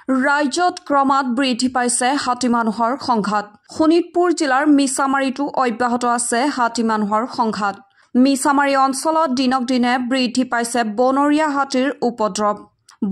ৰাজ্যত ক্ৰমাৎ বৃদ্ধি পাইছে হাতী মানুহৰ সংঘাত। শোণিতপুৰ জিলাৰ মিছামাৰীতো অব্যাহত আছে হাতী মানুহৰ সংঘাত। মিছামাৰী অঞ্চলত দিনক দিনে বৃদ্ধি পাইছে বনৰীয়া হাতীৰ উপদ্ৰৱ।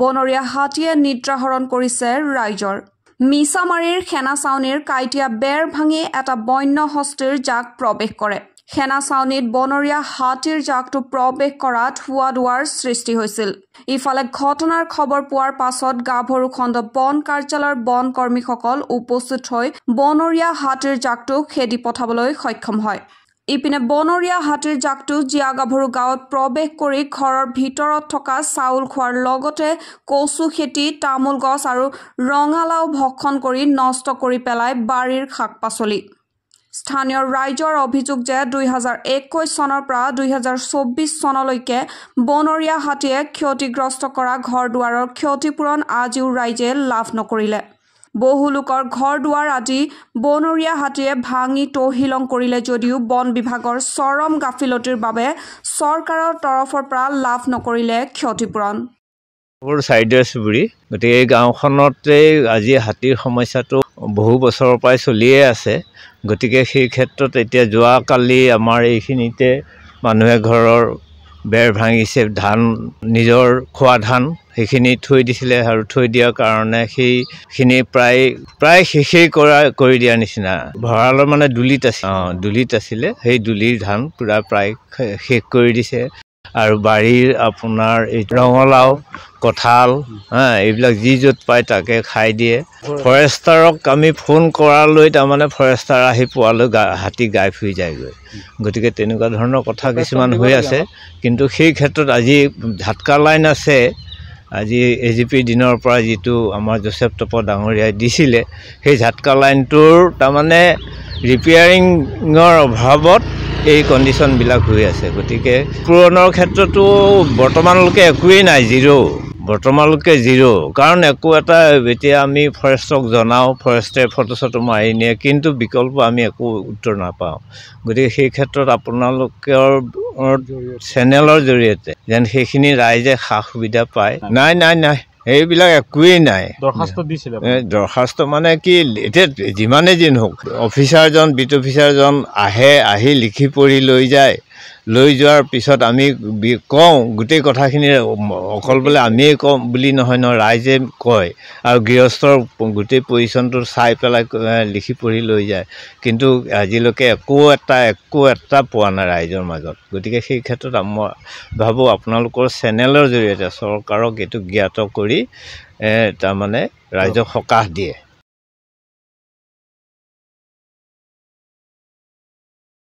বনৰীয়া হাতীয়ে নিদ্ৰাহৰণ কৰিছে ৰাইজৰ। মিছামাৰীৰ সেনা ছাউনীৰ কাইটিয়া বেৰ ভাঙি এটা বন্য হস্তীৰ জাক প্ৰৱেশ কৰে। সেনা ছাউনীত বনৰীয়া হাতীৰ জাকটো প্ৰৱেশ কৰাত হোৱা দুৱাৰ সৃষ্টি হৈছিল। ইফালে ঘটনাৰ খবৰ পোৱাৰ পাছত গাভৰুখণ্ড বন কাৰ্যালয়ৰ বন কৰ্মীসকল উপস্থিত হৈ বনৰীয়া হাতীৰ জাকটো খেদি পঠাবলৈ সক্ষম হয়। ইপিনে বনৰীয়া হাতীৰ জাকটো জিয়াগাভৰু গাঁৱত প্ৰৱেশ কৰি ঘৰৰ ভিতৰত থকা চাউল খোৱাৰ লগতে কচু খেতি, তামোল গছ আৰু ৰঙালাও ভক্ষণ কৰি নষ্ট কৰি পেলাই বাৰীৰ শাক-পাচলি। স্থানীয় ৰাইজৰ অভিযোগ যে 2021 চনৰ পৰা 2024 চনলৈকে বনৰীয়া হাতীয়ে ক্ষতিগ্ৰস্ত কৰা ঘৰ-দুৱাৰৰ ক্ষতিপূৰণ আজিও ৰাইজে লাভ নকৰিলে। বহু লোকৰ ঘৰ-দুৱাৰ আদি বনৰীয়া হাতীয়ে ভাঙি তহিলং কৰিলে যদিও বন বিভাগৰ চৰম গাফিলতিৰ বাবে চৰকাৰৰ তৰফৰ পৰা লাভ নকৰিলে ক্ষতিপূৰণ। চাইডৰ চুবুৰী গতিকে এই গাঁওখনতে আজি হাতীৰ সমস্যাটো বহু বছৰৰ পৰাই চলিয়ে আছে। গতিকে সেই ক্ষেত্ৰত এতিয়া যোৱাকালি আমাৰ এইখিনিতে মানুহে ঘৰৰ বেৰ ভাঙিছে, ধান নিজৰ খোৱা ধান সেইখিনি থৈ দিছিলে আৰু থৈ দিয়াৰ কাৰণে সেইখিনি প্ৰায় শেষেই কৰি দিয়াৰ নিচিনা। ভঁৰালৰ মানে দুলিত আছিলে, সেই দুলিৰ ধান প্ৰায় শেষ কৰি দিছে। আৰু বাৰীৰ আপোনাৰ এই ৰঙালাও, কঁঠাল এইবিলাক যি য'ত পায় তাকে খাই দিয়ে। ফৰেষ্টাৰক আমি ফোন কৰালৈ তাৰমানে ফৰেষ্টাৰ আহি পোৱালৈ হাতী গায়ব হৈ যায়গৈ। গতিকে তেনেকুৱা ধৰণৰ কথা কিছুমান হৈ আছে। কিন্তু সেই ক্ষেত্ৰত আজি ঝাটকা লাইন আছে। আজি AGP দিনৰ পৰা যিটো আমাৰ জোচেফ টপৰ ডাঙৰীয়াই দিছিলে, সেই ঝাটকা লাইনটোৰ তাৰমানে ৰিপেয়াৰিঙৰ অভাৱত এই কণ্ডিশ্যনবিলাক হৈ আছে। গতিকে পূৰণৰ ক্ষেত্ৰতো বৰ্তমানলৈকে একোৱেই নাই, বৰ্তমানলৈকে জিৰ'। কাৰণ একো এটা এতিয়া আমি ফৰেষ্টক জনাওঁ, ফৰেষ্টে ফটো চটো মাৰি নিয়ে, কিন্তু বিকল্প আমি একো উত্তৰ নাপাওঁ। গতিকে সেই ক্ষেত্ৰত আপোনালোকৰ চেনেলৰ জৰিয়তে যেন সেইখিনি ৰাইজে সা সুবিধা পায়। নাই সেইবিলাক একোৱেই নাই। দৰখাস্ত মানে কি, এতিয়া যিমানেই যি নহওক অফিচাৰজন বিট অফিচাৰজন আহি লিখি পঢ়ি লৈ যোৱাৰ পিছত আমি কওঁ গোটেই কথাখিনি, অকল বোলে আমিয়ে কওঁ বুলি নহয়, ৰাইজে কয় আৰু গৃহস্থৰ গোটেই পজিশ্যনটো চাই পেলাই লিখি পঢ়ি লৈ যায়। কিন্তু আজিলৈকে একো এটা পোৱা নাই ৰাইজৰ মাজত। গতিকে সেই ক্ষেত্ৰত মই ভাবোঁ আপোনালোকৰ চেনেলৰ জৰিয়তে চৰকাৰক এইটো জ্ঞাত কৰি তাৰমানে ৰাইজক সকাহ দিয়ে।